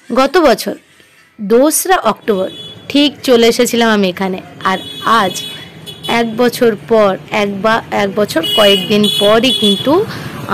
গত বছর 2রা অক্টোবর ঠিক চলে এসেছিলাম আমি এখানে। আর আজ 1 বছর পর, এক বছর কয়েকদিন পরই কিন্তু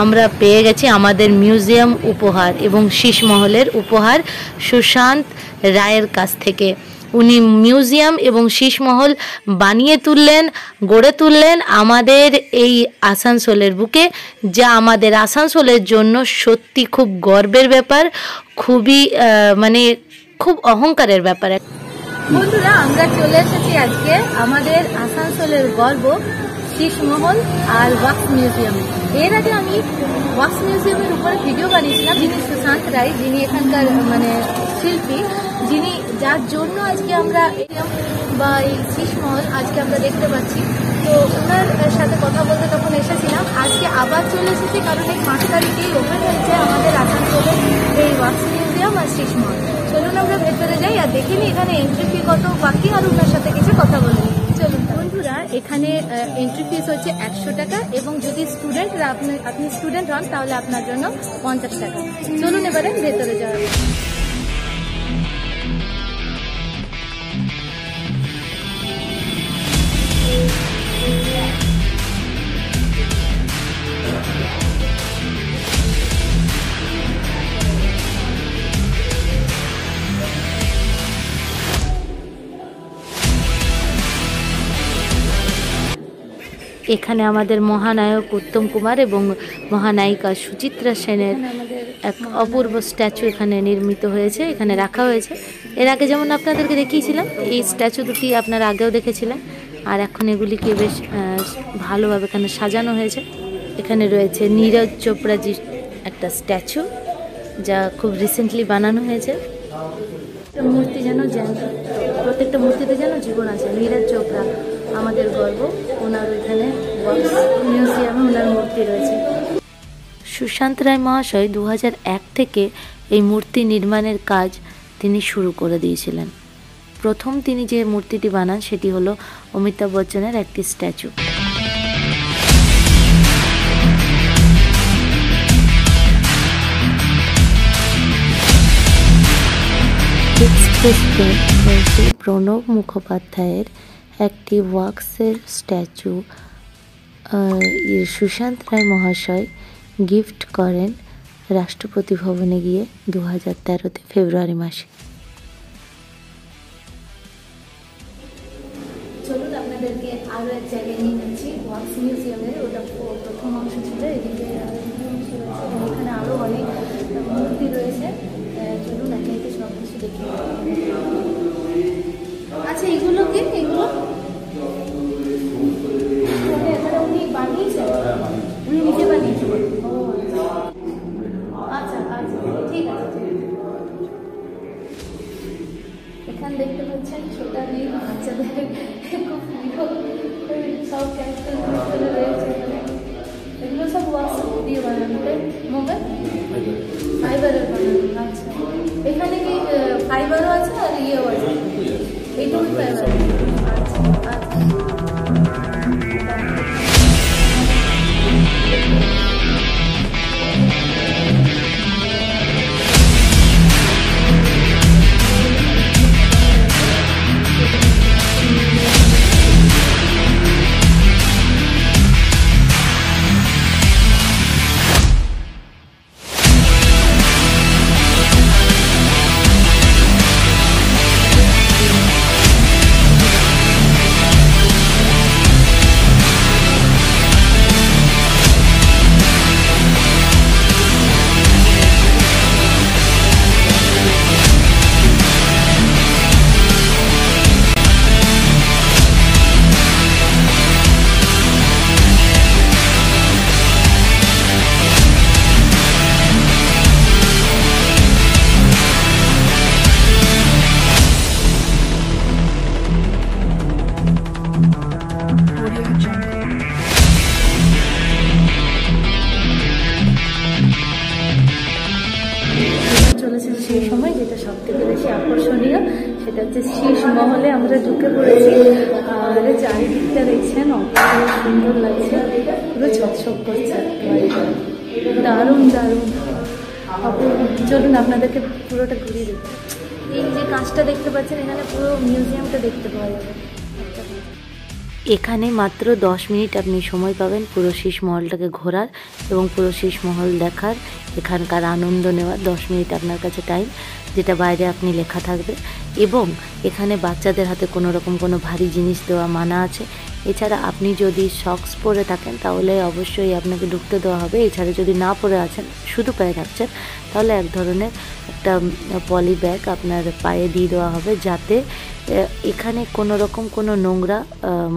আমরা পেয়ে গেছি আমাদের মিউজিয়াম উপহার এবং শীষমহলের উপহার সুশান্ত রায়ের কাছ থেকে। উনি মিউজিয়াম এবং শীষমহল বানিয়ে তুললেন, গড়ে তুললেন আমাদের এই আসানসোলের বুকে, যা আমাদের আসানসোলের জন্য সত্যি খুব গর্বের ব্যাপার, খুবই মানে খুব অহংকারের ব্যাপার। বন্ধুরা, আমরা চলে এসেছি আজকে আমাদের আসানসোলের গর্ব শীষমহল আর ওয়াক্স মিউজিয়ামে। এর আগে আমি ওয়াক্স মিউজিয়ামের উপরে ভিডিও বানিয়েছিলাম, যিনি সুশান্ত রায়, যিনি এখানকার মানে শিল্পী, যিনি যার জন্য আজকে আমরা বা এই শীষমহল আজকে আমরা দেখতে পাচ্ছি। তো ওনার সাথে কথা বলতে তখন এসেছিলাম, আজকে আবার চলে এসেছি কারণ এই 5 তারিখেই ওপেন হয়েছে আমাদের আসানসোলের এই ওয়াক্স মিউজিয়াম আর শীষমহল। চলুন আমরা ভেতরে যাই আর দেখিনি এখানে এন্ট্রি ফি কত বাকি, আর ওনার সাথে কিছু কথা বলি। চলুন বন্ধুরা, এখানে এন্ট্রি ফিস হচ্ছে 100 টাকা এবং যদি আপনি স্টুডেন্ট হন তাহলে আপনার জন্য 50 টাকা। চলুন এবারে ভেতরে যাওয়া। এখানে আমাদের মহানায়ক উত্তম কুমার এবং মহানায়িকা সুচিত্রা সেনের এক অপূর্ব স্ট্যাচু এখানে নির্মিত হয়েছে, এখানে রাখা হয়েছে। এর আগে যেমন আপনাদেরকে দেখিয়েছিলাম, এই স্ট্যাচু দুটি আপনারা আগেও দেখেছিলেন, আর এখন এগুলিকে বেশ ভালোভাবে এখানে সাজানো হয়েছে। এখানে রয়েছে নীরজ চোপড়াজির একটা স্ট্যাচু, যা খুব রিসেন্টলি বানানো হয়েছে। মূর্তি যেন জ্যান্ত, প্রত্যেকটা মূর্তিতে যেন জীবন আছে। নীরজ চোপড়া আমাদের গর্ব, ওনার ওইখানে ওয়াক্স মিউজিয়ামে ওনার মূর্তি রয়েছে। সুশান্ত রায় মহাশয় 2001 থেকে এই মূর্তি নির্মাণের কাজ তিনি শুরু করে দিয়েছিলেন। প্রথম তিনি যে মূর্তিটি বানান সেটি হলো অমিতাভ বচ্চনের একটি স্ট্যাচু। প্রণব মুখোপাধ্যায়ের একটি ওয়াক্সের স্ট্যাচু সুশান্ত রায় মহাশয় গিফট করেন রাষ্ট্রপতি ভবনে গিয়ে 2013 ফেব্রুয়ারি মাসে। চলুন আপনাদেরকে আরও এক জায়গায় নিয়ে যাচ্ছি, ওয়াক্স মিউজিয়ামের। ওটা প্রথম অংশ ছিল, এদিকে এখানে আরও অনেক মূর্তি রয়েছে। চলুন একে একে সব কিছু দেখি। আচ্ছা, এগুলো কি? এগুলো উনি বানিয়েছেন, উনি নিজে বানিয়েছেন? আচ্ছা আচ্ছা, ঠিক আছে। এখানে দেখতে পাচ্ছেন ছোটা মেয়ে বাচ্চাদের খুব সব ক্যারেক্টার রয়েছে। এগুলো সব ওয়াক্স দিয়ে বানানো, মোবাইল ফাইবারের বানানো। আচ্ছা, এখানে কি ফাইবারও আছে আর ইয়েও আছে? এইটুকু ফাইবার। আচ্ছা আচ্ছা। সেই সময় যেটা সব থেকে বেশি আকর্ষণীয় সেটা হচ্ছে শীষমহলে আমরা ঢুকে পড়েছি। আর চারিদিকটা দেখছেন অপূর্ব সুন্দর লাগছে, পুরো ঝকঝক করছে, দারুণ দারুণ। চলুন আপনাদেরকে পুরোটা ঘুরিয়ে দেবো। এই যে কাঁচটা দেখতে পাচ্ছেন, এখানে পুরো মিউজিয়ামটা দেখতে পাওয়া যাবে। এখানে মাত্র 10 মিনিট আপনি সময় পাবেন পুরো শীষ মহলটাকে ঘোরার এবং পুরো শীষ মহল দেখার, এখানকার আনন্দ নেওয়ার 10 মিনিট আপনার কাছে টাইম, যেটা বাইরে আপনি লেখা থাকবে। এবং এখানে বাচ্চাদের হাতে কোনো রকম কোনো ভারী জিনিস দেওয়া মানা আছে। এছাড়া আপনি যদি সক্স পরে থাকেন তাহলে অবশ্যই আপনাকে ঢুকতে দেওয়া হবে। এছাড়া যদি না পরে আছেন, শুধু পায়ে থাকছেন, তাহলে এক ধরনের একটা পলি ব্যাগ আপনার পায়ে দিয়ে দেওয়া হবে, যাতে এখানে কোনো রকম কোনো নোংরা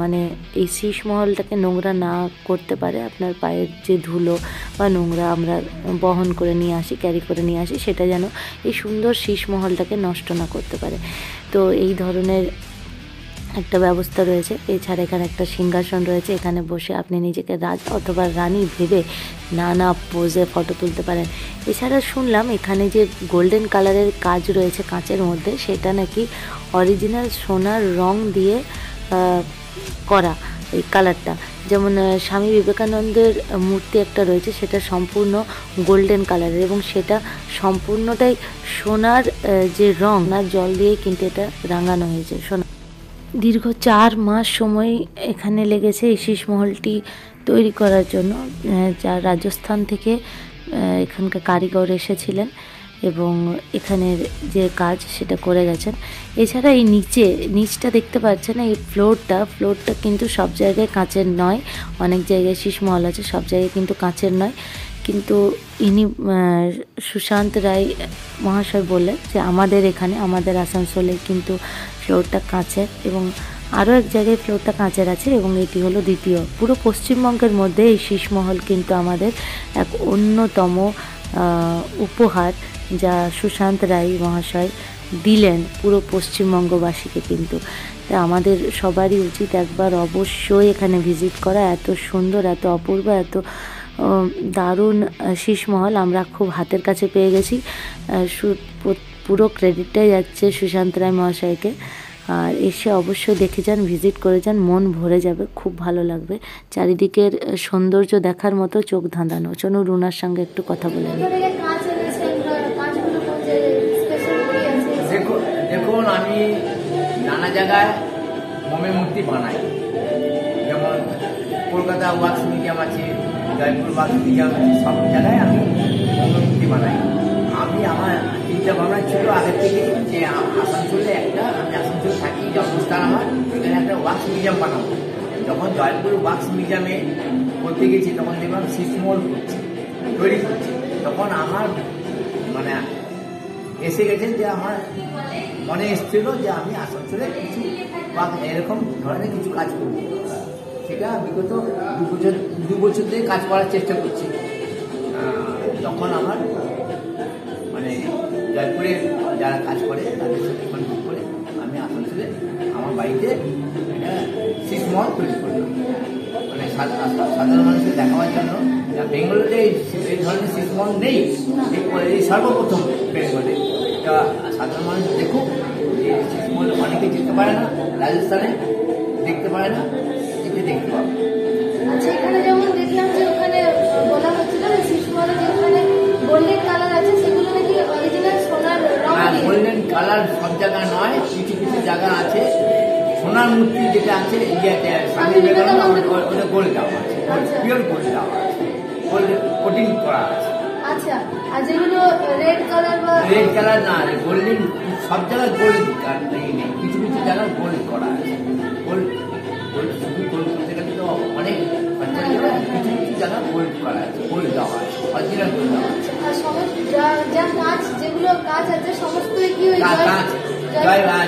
মানে এই শীষ মহলটাকে নোংরা না করতে পারে। আপনার পায়ের যে ধুলো বা নোংরা আমরা বহন করে নিয়ে আসি, ক্যারি করে নিয়ে আসি, সেটা যেন এই সুন্দর শীষ মহলটাকে নষ্ট না করতে পারে। তো এই ধরনের একটা ব্যবস্থা রয়েছে। এছাড়া এখানে একটা সিংহাসন রয়েছে, এখানে বসে আপনি নিজেকে রাজা অথবা রানী ভেবে নানা পোজে ফটো তুলতে পারেন। এছাড়া শুনলাম এখানে যে গোল্ডেন কালারের কাজ রয়েছে কাঁচের মধ্যে, সেটা নাকি অরিজিনাল সোনার রং দিয়ে করা এই কালারটা। যেমন স্বামী বিবেকানন্দের মূর্তি একটা রয়েছে, সেটা সম্পূর্ণ গোল্ডেন কালারের এবং সেটা সম্পূর্ণটাই সোনার যে রং, না জল দিয়ে কিন্তু এটা রাঙানো হয়েছে সোনা। দীর্ঘ 4 মাস সময় এখানে লেগেছে এই শীষ মহলটি তৈরি করার জন্য, যা রাজস্থান থেকে এখানকার কারিগর এসেছিলেন এবং এখানের যে কাজ সেটা করে গেছেন। এছাড়া এই নিচটা দেখতে পাচ্ছেন, এই ফ্লোরটা কিন্তু সব জায়গায় কাঁচের নয়। অনেক জায়গায় শীষ মহল আছে, সব জায়গায় কিন্তু কাঁচের নয়। কিন্তু ইনি সুশান্ত রায় মহাশয় বললেন যে আমাদের এখানে, আমাদের আসানসোলে কিন্তু ফ্লোরটা কাঁচের এবং আরও এক জায়গায় ফ্লোরটা কাঁচের আছে এবং এটি হলো দ্বিতীয়। পুরো পশ্চিমবঙ্গের মধ্যে এই শীষ মহল কিন্তু আমাদের এক অন্যতম উপহার, যা সুশান্ত রায় মহাশয় দিলেন পুরো পশ্চিমবঙ্গবাসীকে। কিন্তু তা আমাদের সবারই উচিত একবার অবশ্যই এখানে ভিজিট করা। এত সুন্দর, এত অপূর্ব, এত দারুণ শীষ মহল আমরা খুব হাতের কাছে পেয়ে গেছি। পুরো ক্রেডিটটাই যাচ্ছে সুশান্ত রায় মহাশয়কে। আর এসে অবশ্যই দেখে যান, ভিজিট করে যান, মন ভরে যাবে, খুব ভালো লাগবে। চারিদিকের সৌন্দর্য দেখার মতো, চোখ ধাঁধানো। চলুন রুনার সঙ্গে একটু কথা বলে নিই। দেখুন, আমি নানা জায়গায় মোমের মূর্তি বানাই। যেমন কলকাতা ওয়াক্স মিউজিয়াম আছে, জয়পুর ওয়াক্স মিউজিয়াম আছে, সব জায়গায় আমি মোমের মূর্তি বানাই। আমি আমার চিন্তা ভাবনা ছিল আগের থেকে যে আসানসোলে আমি আসানসোলে থাকি, জন্মস্থান আমার, এখানে একটা ওয়াক্স মিউজিয়াম বানাবো। যখন জয়পুর ওয়াক্স মিউজিয়ামে করতে গেছি তখন দেখলাম শীষ মহল তৈরি করছে। তখন আমার মানে এসে গেছে যে আমার মনে এসেছিল যে আমি আসানসোলে কিছু বা এরকম ধরনের কিছু কাজ করবো। সেটা বিগত 2 বছর ধরে কাজ করার চেষ্টা করছি। তখন আমার মানে জয়পুরে যারা কাজ করে তাদের সাথে কন্ট্যাক্ট করে আমি আসানসোলে আমার বাড়িতে একটা শীষ মহল তৈরি করলাম। মানে সাধারণ মানুষকে দেখাবার জন্য। বেঙ্গলতে এই ধরনের শীষ মহল নেই, এই সর্বপ্রথম বেঙ্গলে। সাধারণ মানুষ দেখুক, এই শীষ মহল অনেকে যেতে পারে না, রাজস্থানে দেখতে পারে না, এটি দেখতে পাবে। আচ্ছা, এখানে যেমন দেখলাম যে ওখানে বলা হচ্ছিল যে শীষ মহলে যেখানে গোল্ডেন কালার আছে সেগুলো নাকি অরিজিনাল সোনার রং। গোল্ডেন কালার সব জায়গায় নয়, কিছু কিছু জায়গা আছে সোনার মূর্তি যেটা আছে ইন্ডিয়াতে স্বামী বিবেকানন্দ ওটা গোল্ড দেওয়া আছে, পিওর গোল্ড দেওয়া আছে, গোল্ড কোটিং করা আছে। আচ্ছা, আর যেগুলো রেড কালার বা রেড কালার না, গোল্ডেন সব জায়গায় গোল্ড নেই, কিছু কিছু জায়গায় গোল্ড করা আছে। গোল্ড শুধু গোল্ড করতে গেলে তো অনেক খরচা যাবে, কিছু কিছু জায়গায় গোল্ড করা আছে, গোল্ড দেওয়া আছে, অরিজিনাল গোল্ড দেওয়া আছে। আর সমস্ত যা কাজ, যেগুলো কাজ আছে সমস্তই কি ওই কাজ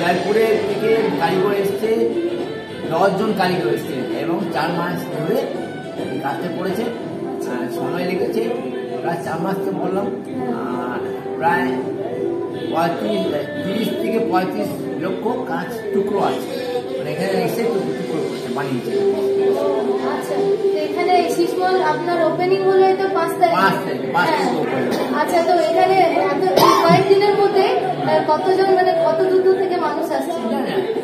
জয়পুরে থেকে কারিগর এসছে, 10 জন কারিগর এসছে এবং 4 মাস ধরে কাজটা করেছে। সময় লেগেছে প্রায় 4 মাস, তো বললাম প্রায় 30 থেকে 35 লক্ষ কাঁচ টুকরো আছে। মানে এখানে এসে টুকরো করছে, বানিয়েছে। আচ্ছা, তো এখানে শীষ মহল আপনার ওপেনিং হলো তো 5 তারিখ। আচ্ছা, তো এখানে কয়েকদিনের মধ্যে কতজন, মানে কত দূর থেকে মানুষ আসছে?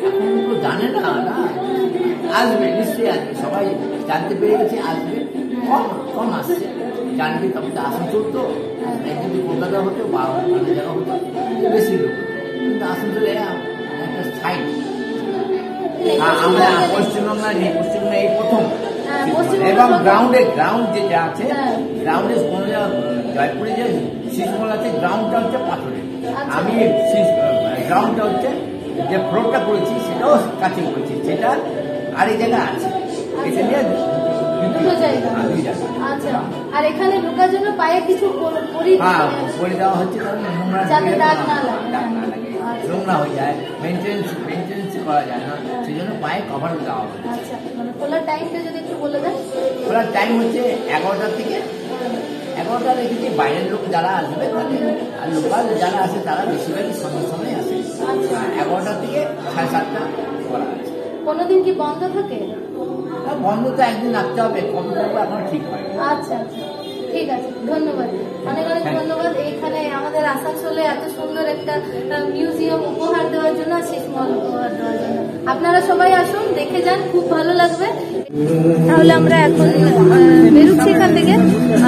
এখন জানে না, আসবে, নিশ্চয়ই আসবে, সবাই জানতে পেরে গেছে, আসবে। কম কম আসছে জানবি তবে আসানসোল তো যদি কলকাতা হতো বা অন্য জায়গা হতো বেশি লোক হতো। কিন্তু আসানসোলে একটা সাইড আমরা পশ্চিমবাংলা নেই, পশ্চিমবঙ্গে এই প্রথম। এবং গ্রাউন্ড যেটা আছে গ্রাউন্ডে কোনো জয়পুরে যে শীষমহল আছে গ্রাউন্ডটা হচ্ছে পাথরের। আমি গ্রাউন্ডটা হচ্ছে যে ফ্লোরটা করেছি সেটাও কাছে করেছি, সেটা আর এই জায়গা আছে। এটা নিয়ে দুটো জায়গা। আচ্ছা, আর এখানে ঢোকার জন্য পায়ে কিছু করে দেওয়া হচ্ছে, কারণ নোংরা লাগে, নোংরা হয়ে যায়, মেনটেন্স করা যায় না, সেই জন্য পায়ে কভার দেওয়া হয়। আচ্ছা, মানে খোলার টাইমটা যদি একটু বলে দেন। খোলার টাইম হচ্ছে 11টা থেকে 11টা রেখেছি। বাইরের লোক যারা আসবে তাদের, আর লোকাল যারা আসে তারা বেশিরভাগই সন্ধ্যার সময় আসে। 11টা থেকে 7:30 করা আছে। কোনোদিন কি বন্ধ থাকে? বন্ধ তো একদিন রাখতে হবে, কবে করবো এখন ঠিক হয়। আচ্ছা আচ্ছা, ঠিক আছে, ধন্যবাদ, অনেক অনেক ধন্যবাদ। এইখানে আমাদের আসানসোলে এত সুন্দর একটা মিউজিয়াম উপহার দেওয়ার জন্য, শীষমহল উপহার দেওয়ার জন্য। আপনারা সবাই আসুন, দেখে যান, খুব ভালো লাগবে। তাহলে আমরা এখন বেরোচ্ছি এখান থেকে,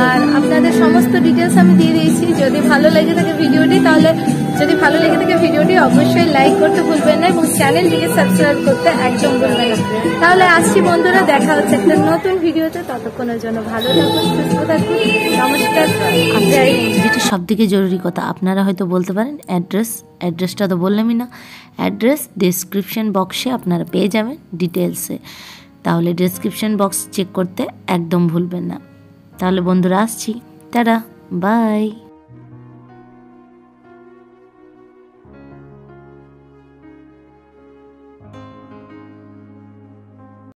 আর আপনাদের সমস্ত ডিটেলস আমি দিয়ে দিয়েছি। যদি ভালো লেগে থাকে ভিডিওটি অবশ্যই লাইক করতে ভুলবেন না এবং চ্যানেলটিকে সাবস্ক্রাইব করতে একদম ভুলবেন না। তাহলে আসছি বন্ধুরা, দেখা হচ্ছে একটা নতুন ভিডিওতে। ততক্ষণের জন্য ভালো থাকুন, সুস্থ থাকুন, নমস্কার। যেটা সব থেকে জরুরি কথা, আপনারা হয়তো বলতে পারেন অ্যাড্রেসটা তো বললামই না। অ্যাড্রেস ডেসক্রিপশন বক্সে আপনারা পেয়ে যাবেন ডিটেলসে, তাহলে ডেসক্রিপশন বক্স চেক করতে একদম ভুলবেন না। তাহলে বন্ধুরা আসছি, টাটা, বাই।